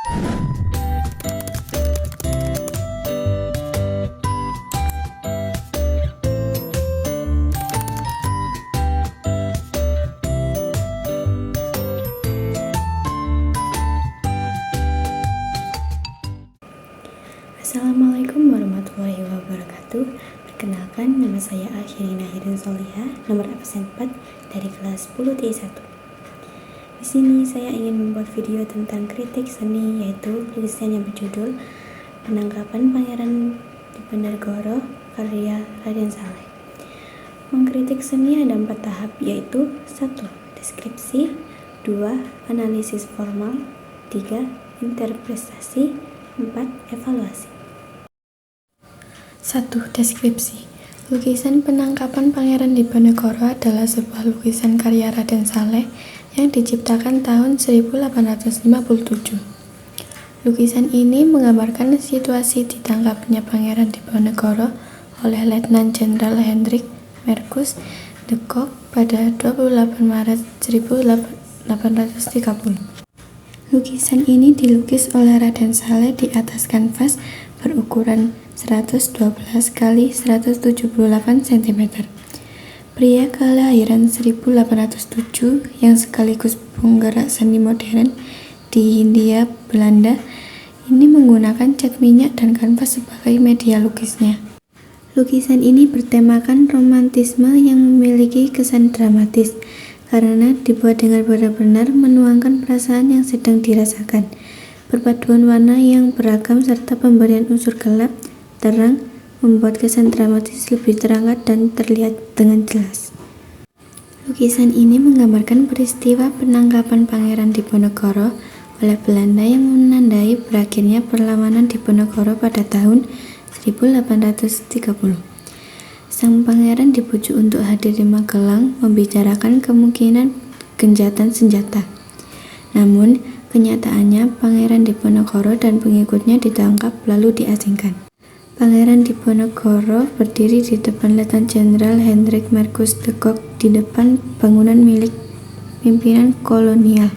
Assalamualaikum warahmatullahi wabarakatuh. Perkenalkan, nama saya Akhirina Hirin Solihah, nomor absen 4 dari kelas 10 T1. Di sini saya ingin membuat video tentang kritik seni, yaitu lukisan yang berjudul Penangkapan Pangeran Diponegoro karya Raden Saleh. Mengkritik seni ada 4 tahap, yaitu 1. Deskripsi, 2. Analisis formal, 3. Interpretasi, 4. Evaluasi. 1. Deskripsi. Lukisan Penangkapan Pangeran Diponegoro adalah sebuah lukisan karya Raden Saleh yang diciptakan tahun 1857. Lukisan ini menggambarkan situasi ditangkapnya Pangeran Diponegoro oleh Letnan Jenderal Hendrik Marcus de Kock pada 28 Maret 1830. Lukisan ini dilukis oleh Raden Saleh di atas kanvas berukuran 112 x 178 cm. Pria kelahiran 1807 yang sekaligus penggerak seni modern di Hindia Belanda ini menggunakan cat minyak dan kanvas sebagai media lukisnya. Lukisan ini bertemakan romantisme yang memiliki kesan dramatis karena dibuat dengan benar-benar menuangkan perasaan yang sedang dirasakan. Perpaduan warna yang beragam serta pemberian unsur gelap, terang, membuat kesan dramatis lebih terangkat dan terlihat dengan jelas. Lukisan ini menggambarkan peristiwa penangkapan Pangeran Diponegoro oleh Belanda yang menandai berakhirnya perlawanan Diponegoro pada tahun 1830. Sang pangeran dibujuk untuk hadir di Magelang membicarakan kemungkinan gencatan senjata. Namun, kenyataannya Pangeran Diponegoro dan pengikutnya ditangkap lalu diasingkan. Pangeran Diponegoro berdiri di depan Letnan Jenderal Hendrik Marcus de Kock di depan bangunan milik pimpinan kolonial.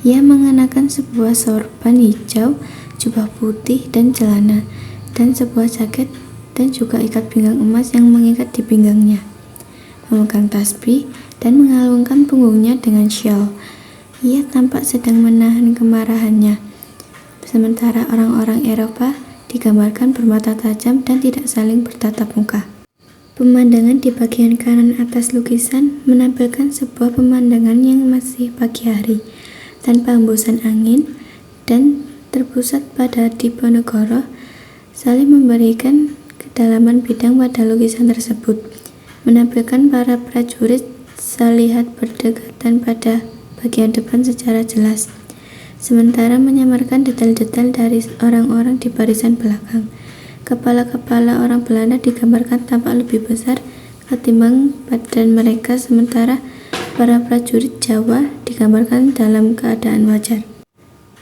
Ia mengenakan sebuah sorban hijau, jubah putih dan celana, dan sebuah jaket dan juga ikat pinggang emas yang mengikat di pinggangnya. Memegang tasbih dan mengalungkan punggungnya dengan syal. Ia tampak sedang menahan kemarahannya. Sementara orang-orang Eropa digambarkan bermata tajam dan tidak saling bertatap muka. Pemandangan di bagian kanan atas lukisan menampilkan sebuah pemandangan yang masih pagi hari, tanpa hembusan angin, dan terpusat pada Diponegoro. Saling memberikan kedalaman bidang pada lukisan tersebut, menampilkan para prajurit salihat berdekatan pada bagian depan secara jelas, sementara menyamarkan detail-detail dari orang-orang di barisan belakang. Kepala-kepala orang Belanda digambarkan tampak lebih besar ketimbang badan mereka, sementara para prajurit Jawa digambarkan dalam keadaan wajar.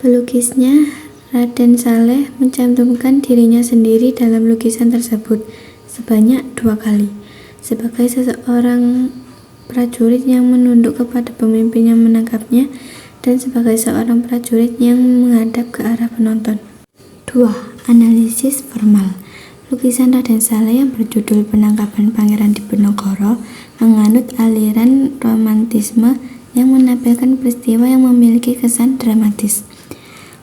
Pelukisnya Raden Saleh mencantumkan dirinya sendiri dalam lukisan tersebut sebanyak 2 kali, sebagai seseorang prajurit yang menunduk kepada pemimpin yang menangkapnya dan sebagai seorang prajurit yang menghadap ke arah penonton. 2. Analisis formal. Lukisan Raden Saleh yang berjudul Penangkapan Pangeran Diponegoro menganut aliran romantisme yang menampilkan peristiwa yang memiliki kesan dramatis.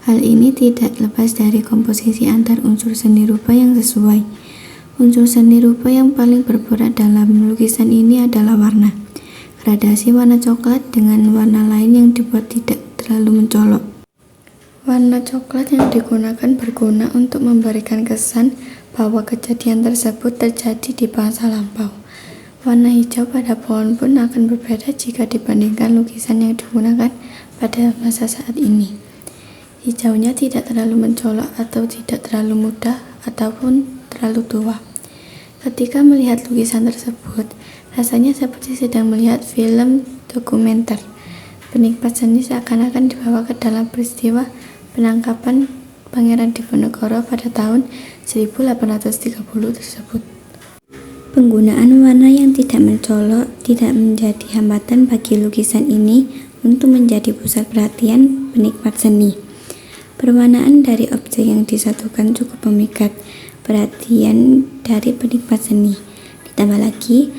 Hal ini tidak lepas dari komposisi antar unsur seni rupa yang sesuai. Unsur seni rupa yang paling berperan dalam lukisan ini adalah warna. Gradasi warna coklat dengan warna lain yang dibuat tidak terlalu mencolok. Warna coklat yang digunakan berguna untuk memberikan kesan bahwa kejadian tersebut terjadi di masa lampau. Warna hijau pada pohon pun akan berbeda jika dibandingkan lukisan yang digunakan pada masa saat ini. Hijaunya tidak terlalu mencolok atau tidak terlalu muda ataupun terlalu tua. Ketika melihat lukisan tersebut, rasanya seperti sedang melihat film dokumenter. Penikmat seni seakan-akan dibawa ke dalam peristiwa penangkapan Pangeran Diponegoro pada tahun 1830 tersebut. Penggunaan warna yang tidak mencolok tidak menjadi hambatan bagi lukisan ini untuk menjadi pusat perhatian penikmat seni. Perwarnaan dari objek yang disatukan cukup memikat perhatian dari penikmat seni. Ditambah lagi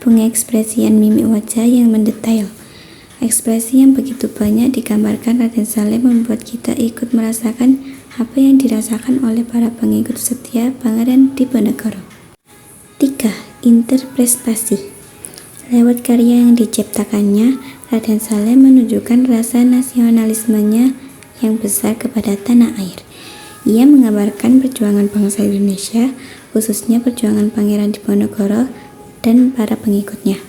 pengekspresian mimik wajah yang mendetail. Ekspresi yang begitu banyak digambarkan Raden Saleh membuat kita ikut merasakan apa yang dirasakan oleh para pengikut setia Pangeran Diponegoro. 3. Interpretasi. Lewat karya yang diciptakannya, Raden Saleh menunjukkan rasa nasionalismenya yang besar kepada tanah air. Ia menggambarkan perjuangan bangsa Indonesia, khususnya perjuangan Pangeran Diponegoro dan para pengikutnya.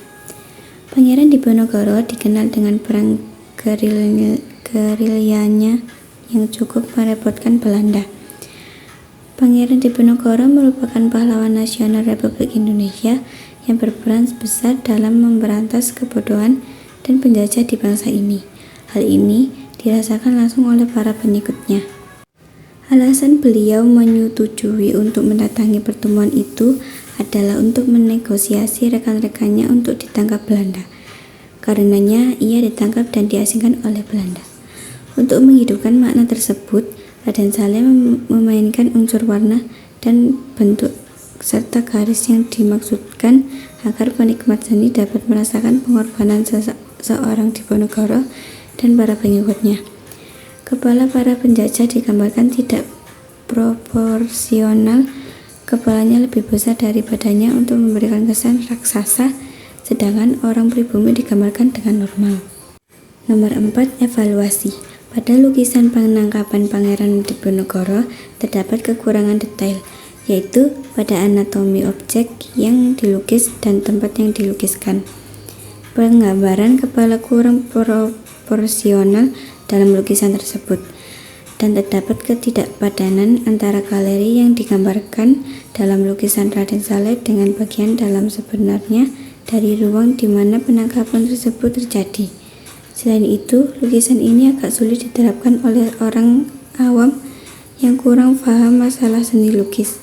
Pangeran Diponegoro dikenal dengan perang gerilyanya yang cukup merepotkan Belanda. Pangeran Diponegoro merupakan pahlawan nasional Republik Indonesia yang berperan besar dalam memberantas kebodohan dan penjajah di bangsa ini. Hal ini dirasakan langsung oleh para pengikutnya. Alasan beliau menyetujui untuk mendatangi pertemuan itu adalah untuk menegosiasi rekan-rekannya untuk ditangkap Belanda. Karenanya ia ditangkap dan diasingkan oleh Belanda. Untuk menghidupkan makna tersebut, Raden Saleh memainkan unsur warna dan bentuk serta garis yang dimaksudkan agar penikmat seni dapat merasakan pengorbanan seorang Diponegoro dan para pengikutnya. Kepala para penjajah digambarkan tidak proporsional, kepalanya lebih besar dari badannya untuk memberikan kesan raksasa, sedangkan orang pribumi digambarkan dengan normal. Nomor 4. Evaluasi. Pada lukisan penangkapan Pangeran Diponegoro terdapat kekurangan detail, yaitu pada anatomi objek yang dilukis dan tempat yang dilukiskan. Penggambaran kepala kurang proporsional dalam lukisan tersebut, dan terdapat ketidakpadanan antara galeri yang digambarkan dalam lukisan Raden Saleh dengan bagian dalam sebenarnya dari ruang di mana penangkapan tersebut terjadi. Selain itu, lukisan ini agak sulit diterapkan oleh orang awam yang kurang paham masalah seni lukis.